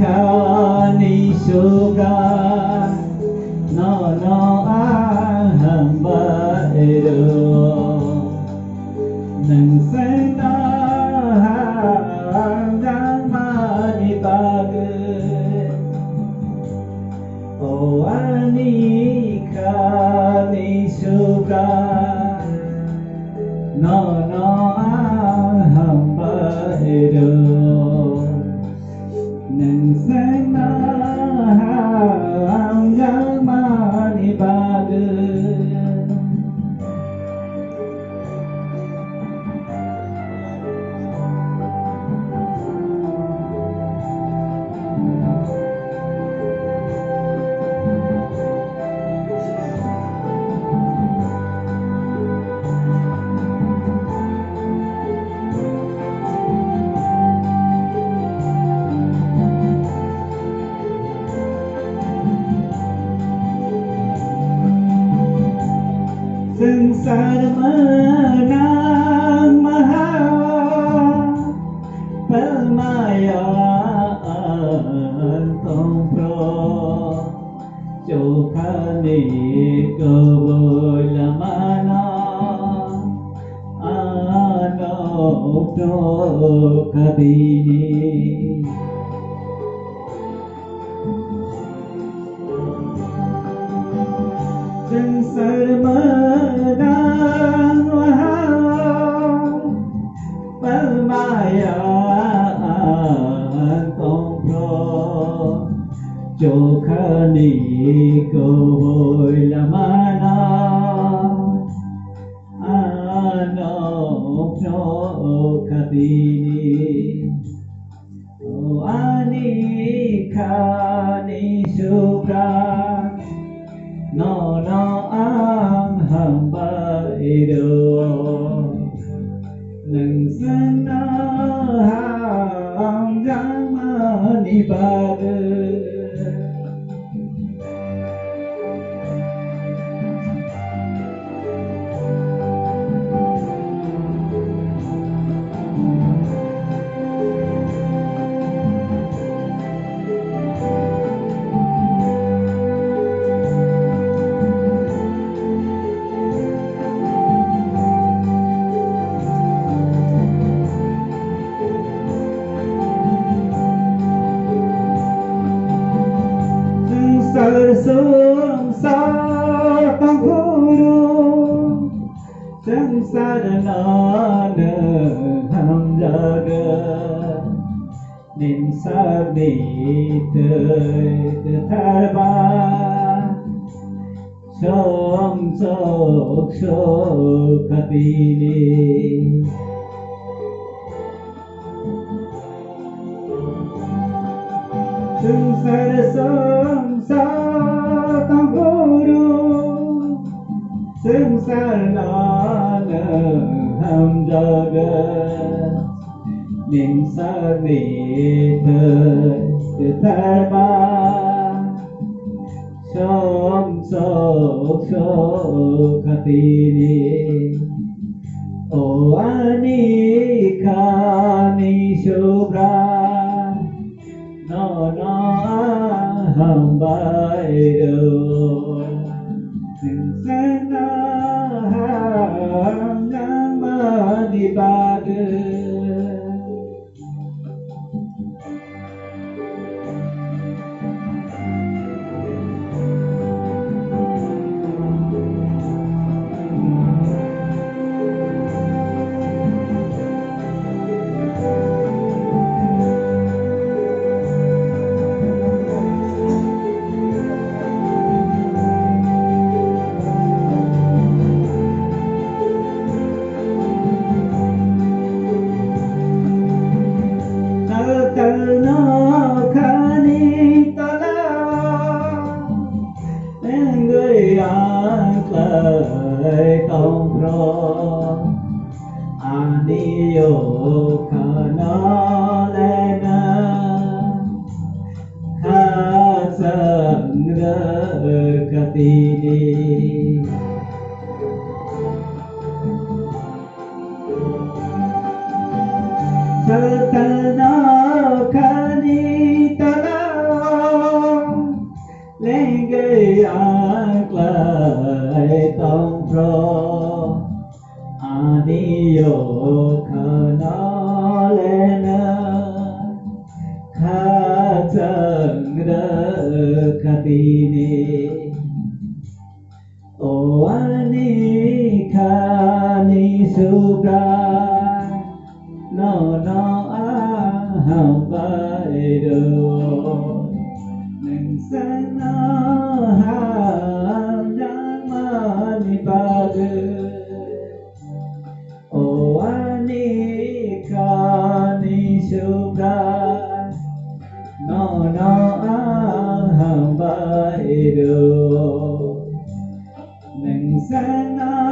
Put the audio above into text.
khani subrai no aham baero nang senda mani bagai o ani khani subrai no aham baero nang senda mani bagai Sansar menang mahal permayaan tompro khani kebelamana anak kadini Sansar menang mahal permayaan tompro khani kebelamana anak kadini o ani khani subrai no ang hamba ido nang sana ham mani bagai Sarsung penghulu Sangsar nana ham jaga Nin sabni terba Som sok katini Sangsar tangguru Sangsar nana ham jaga Ning sabni terba Som sok katini o ani khani subrai no aham baero Sinsana ham mani bagai ác lời tông pro ani yo khana lena ha sang ra katini Satana khani talam lenge ác lời tông pro ani yo khana lena kha sang ra katini o ani khani subrai no aham baido nang sana ham mani bage o ani khani subrai no aham baido nang sana